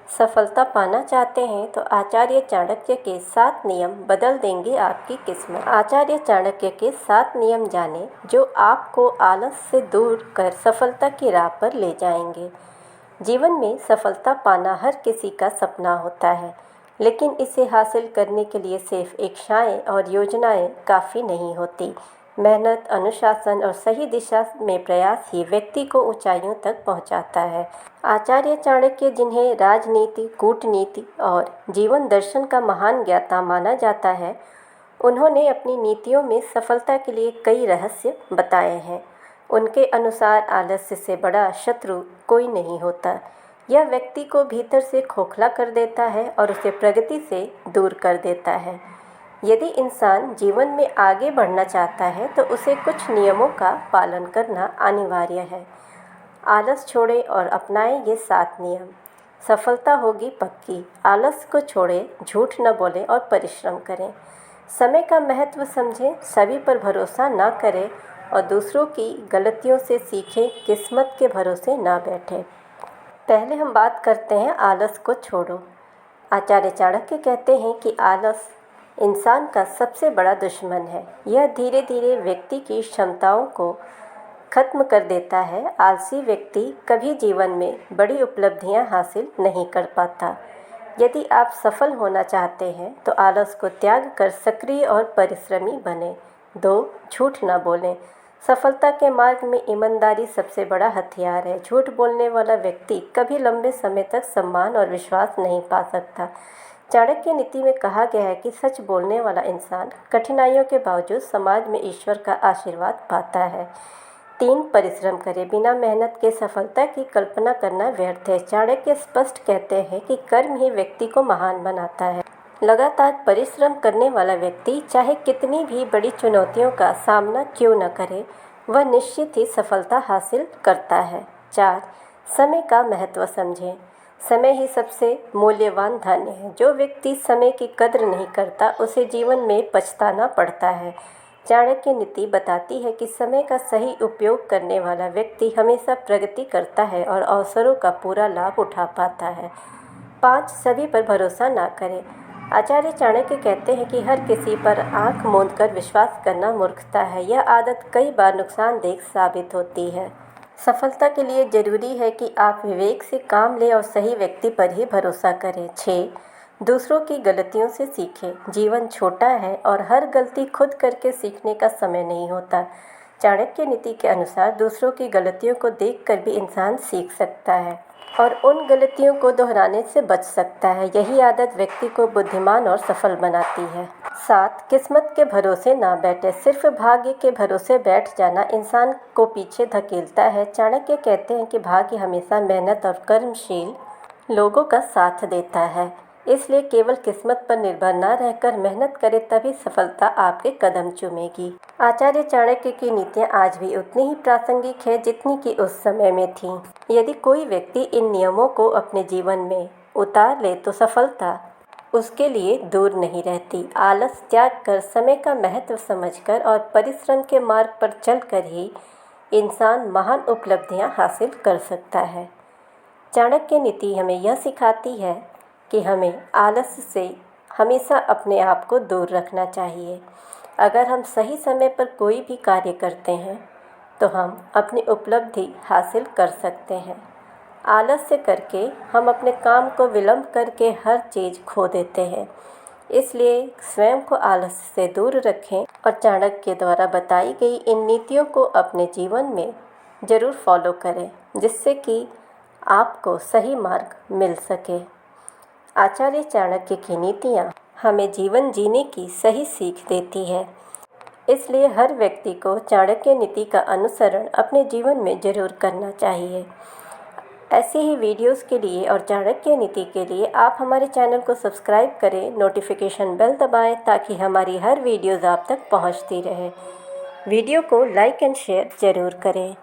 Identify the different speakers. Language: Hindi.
Speaker 1: सफलता पाना चाहते हैं तो आचार्य चाणक्य के 7 नियम बदल देंगे आपकी किस्मत। आचार्य चाणक्य के 7 नियम जानें जो आपको आलस से दूर कर सफलता की राह पर ले जाएंगे। जीवन में सफलता पाना हर किसी का सपना होता है, लेकिन इसे हासिल करने के लिए सिर्फ इच्छाएं और योजनाएं काफ़ी नहीं होती। मेहनत, अनुशासन और सही दिशा में प्रयास ही व्यक्ति को ऊंचाइयों तक पहुंचाता है। आचार्य चाणक्य, जिन्हें राजनीति, कूटनीति और जीवन दर्शन का महान ज्ञाता माना जाता है, उन्होंने अपनी नीतियों में सफलता के लिए कई रहस्य बताए हैं। उनके अनुसार आलस्य से बड़ा शत्रु कोई नहीं होता। यह व्यक्ति को भीतर से खोखला कर देता है और उसे प्रगति से दूर कर देता है। यदि इंसान जीवन में आगे बढ़ना चाहता है तो उसे कुछ नियमों का पालन करना अनिवार्य है। आलस छोड़ें और अपनाएं ये 7 नियम। सफलता होगी पक्की। आलस को छोड़ें, झूठ न बोलें और परिश्रम करें। समय का महत्व समझें, सभी पर भरोसा ना करें और दूसरों की गलतियों से सीखें, किस्मत के भरोसे ना बैठें। पहले हम बात करते हैं आलस को छोड़ो। आचार्य चाणक्य कहते हैं कि आलस इंसान का सबसे बड़ा दुश्मन है। यह धीरे धीरे व्यक्ति की क्षमताओं को खत्म कर देता है। आलसी व्यक्ति कभी जीवन में बड़ी उपलब्धियां हासिल नहीं कर पाता। यदि आप सफल होना चाहते हैं तो आलस को त्याग कर सक्रिय और परिश्रमी बने। 2. झूठ न बोलें। सफलता के मार्ग में ईमानदारी सबसे बड़ा हथियार है। झूठ बोलने वाला व्यक्ति कभी लंबे समय तक सम्मान और विश्वास नहीं पा सकता। चाणक्य नीति में कहा गया है कि सच बोलने वाला इंसान कठिनाइयों के बावजूद समाज में ईश्वर का आशीर्वाद पाता है। 3. परिश्रम करें। बिना मेहनत के सफलता की कल्पना करना व्यर्थ है। चाणक्य स्पष्ट कहते हैं कि कर्म ही व्यक्ति को महान बनाता है। लगातार परिश्रम करने वाला व्यक्ति चाहे कितनी भी बड़ी चुनौतियों का सामना क्यों न करे, वह निश्चित ही सफलता हासिल करता है। 4. समय का महत्व समझें। समय ही सबसे मूल्यवान धन है। जो व्यक्ति समय की कद्र नहीं करता उसे जीवन में पछताना पड़ता है। चाणक्य नीति बताती है कि समय का सही उपयोग करने वाला व्यक्ति हमेशा प्रगति करता है और अवसरों का पूरा लाभ उठा पाता है। 5. सभी पर भरोसा ना करें। आचार्य चाणक्य कहते हैं कि हर किसी पर आंख मूंदकर विश्वास करना मूर्खता है। यह आदत कई बार नुकसानदेह साबित होती है। सफलता के लिए जरूरी है कि आप विवेक से काम लें और सही व्यक्ति पर ही भरोसा करें। 6. दूसरों की गलतियों से सीखें। जीवन छोटा है और हर गलती खुद करके सीखने का समय नहीं होता। चाणक्य नीति के अनुसार दूसरों की गलतियों को देखकर भी इंसान सीख सकता है और उन गलतियों को दोहराने से बच सकता है। यही आदत व्यक्ति को बुद्धिमान और सफल बनाती है। 7. किस्मत के भरोसे ना बैठे। सिर्फ भाग्य के भरोसे बैठ जाना इंसान को पीछे धकेलता है। चाणक्य कहते हैं कि भाग्य हमेशा मेहनत और कर्मशील लोगों का साथ देता है। इसलिए केवल किस्मत पर निर्भर न रहकर मेहनत करें, तभी सफलता आपके कदम चूमेगी। आचार्य चाणक्य की नीतियाँ आज भी उतनी ही प्रासंगिक है जितनी कि उस समय में थीं। यदि कोई व्यक्ति इन नियमों को अपने जीवन में उतार ले तो सफलता उसके लिए दूर नहीं रहती। आलस त्याग कर, समय का महत्व समझकर और परिश्रम के मार्ग पर चलकर ही इंसान महान उपलब्धियां हासिल कर सकता है। चाणक्य नीति हमें यह सिखाती है कि हमें आलस से हमेशा अपने आप को दूर रखना चाहिए। अगर हम सही समय पर कोई भी कार्य करते हैं तो हम अपनी उपलब्धि हासिल कर सकते हैं। आलस्य करके हम अपने काम को विलंब करके हर चीज़ खो देते हैं। इसलिए स्वयं को आलस्य से दूर रखें और चाणक्य द्वारा बताई गई इन नीतियों को अपने जीवन में ज़रूर फॉलो करें, जिससे कि आपको सही मार्ग मिल सके। आचार्य चाणक्य की नीतियाँ हमें जीवन जीने की सही सीख देती है। इसलिए हर व्यक्ति को चाणक्य नीति का अनुसरण अपने जीवन में ज़रूर करना चाहिए। ऐसे ही वीडियोस के लिए और चाणक्य नीति के लिए आप हमारे चैनल को सब्सक्राइब करें, नोटिफिकेशन बेल दबाएं ताकि हमारी हर वीडियोज़ आप तक पहुंचती रहे। वीडियो को लाइक एंड शेयर ज़रूर करें।